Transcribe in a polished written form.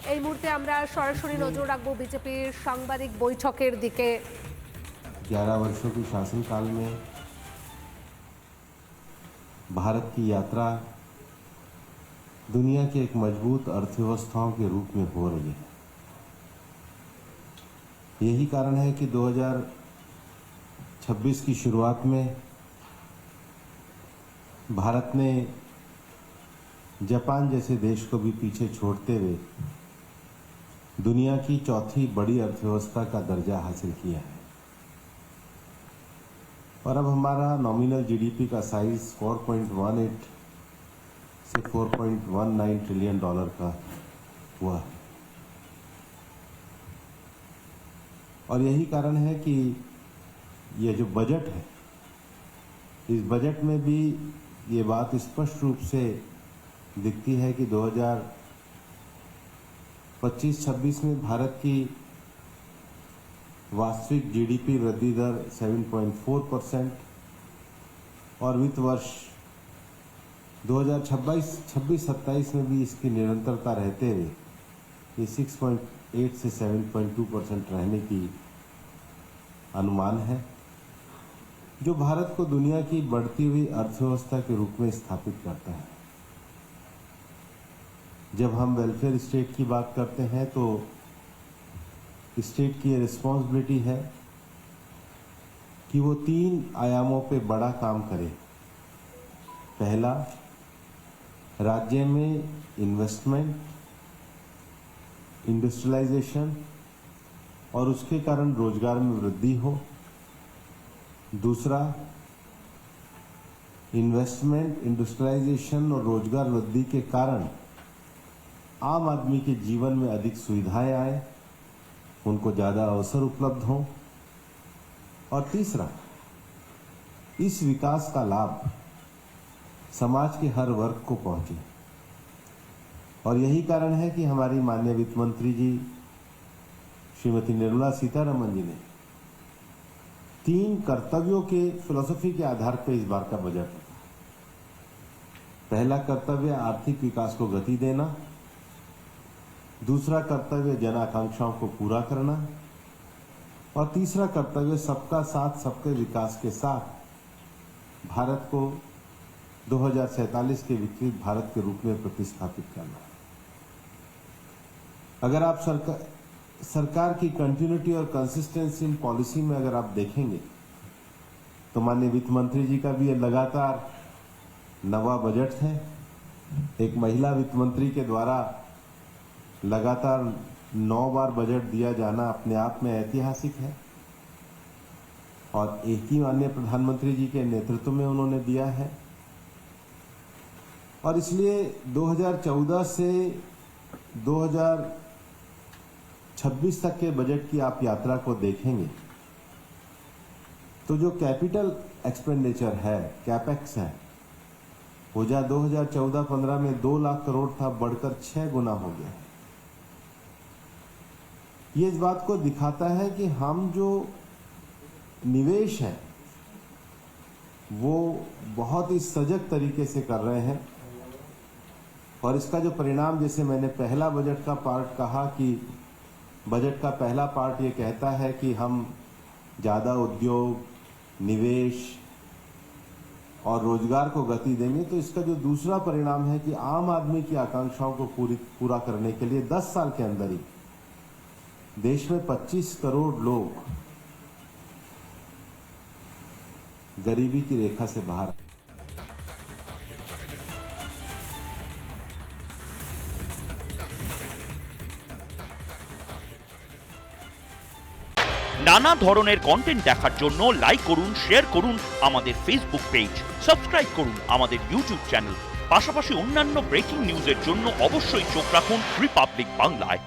এই মুহূর্তে আমরা সরাসরি নজর রাখবো বিজেপির সাংবাদিক বৈঠকের দিকে। 11 वर्षों के शासनकाल में भारत की यात्रा दुनिया की एक मजबूत अर्थव्यवस्थाओं के रूप में हो रही है। यही कारण है कि 2026 की शुरुआत में भारत ने जापान जैसे देश को भी पीछे छोड़ते हुए दुनिया की चौथी बड़ी अर्थव्यवस्था का दर्जा हासिल किया है और अब हमारा नॉमिनल जीडीपी का साइज 4.18 से 4.19 ट्रिलियन डॉलर का हुआ है। और यही कारण है कि ये जो बजट है, इस बजट में भी ये बात स्पष्ट रूप से दिखती है कि 2025-26 में भारत की वास्तविक जीडीपी वृद्धि दर 7.4% और वित्त वर्ष 2026-27 में भी इसकी निरंतरता रहते हुए ये 6.8 से 7.2% रहने की अनुमान है, जो भारत को दुनिया की बढ़ती हुई अर्थव्यवस्था के रूप में स्थापित करता है। जब हम वेलफेयर स्टेट की बात करते हैं तो स्टेट की रिस्पॉन्सिबिलिटी है कि वो 3 आयामों पे बड़ा काम करे। पहला, राज्य में इन्वेस्टमेंट, इंडस्ट्रियलाइजेशन और उसके कारण रोजगार में वृद्धि हो। दूसरा, इन्वेस्टमेंट, इंडस्ट्रियलाइजेशन और रोजगार वृद्धि के कारण आम आदमी के जीवन में अधिक सुविधाएं आए, उनको ज्यादा अवसर उपलब्ध हों। और तीसरा, इस विकास का लाभ समाज के हर वर्ग को पहुंचे। और यही कारण है कि हमारी माननीय वित्त मंत्री जी श्रीमती निर्मला सीतारमण जी ने 3 कर्तव्यों के फिलॉसफी के आधार पर इस बार का बजट रखा। पहला कर्तव्य आर्थिक विकास को गति देना, दूसरा कर्तव्य जन आकांक्षाओं को पूरा करना और तीसरा कर्तव्य सबका साथ सबके विकास के साथ भारत को 2047 के विकसित भारत के रूप में प्रतिस्थापित करना। अगर आप सरकार की कंटिन्यूटी और कंसिस्टेंसी इन पॉलिसी में अगर आप देखेंगे तो माननीय वित्त मंत्री जी का भी ये लगातार नवा बजट है। एक महिला वित्त मंत्री के द्वारा लगातार 9 बार बजट दिया जाना अपने आप में ऐतिहासिक है और एक ही माननीय प्रधानमंत्री जी के नेतृत्व में उन्होंने दिया है। और इसलिए 2014 से 2026 तक के बजट की आप यात्रा को देखेंगे तो जो कैपिटल एक्सपेंडिचर है, कैपेक्स है, वो जहां 2014-15 में 2 लाख करोड़ था, बढ़कर 6 गुना हो गया है। ये इस बात को दिखाता है कि हम जो निवेश है वो बहुत ही सजग तरीके से कर रहे हैं और इसका जो परिणाम, जैसे मैंने पहला बजट का पार्ट कहा कि बजट का पहला पार्ट ये कहता है कि हम ज्यादा उद्योग, निवेश और रोजगार को गति देंगे, तो इसका जो दूसरा परिणाम है कि आम आदमी की आकांक्षाओं को पूरा करने के लिए 10 साल के अंदर ही देश में 25 करोड़ लोग गरीबी की रेखा से बाहर। নানা ধরনের কন্টেন্ট দেখার জন্য লাইক করুন, শেয়ার করুন আমাদের ফেসবুক পেজ, সাবস্ক্রাইব করুন আমাদের ইউটিউব চ্যানেল। পাশাপাশি অন্যান্য ব্রেকিং নিউজের জন্য অবশ্যই চোখ রাখুন রিপাবলিক বাংলায়।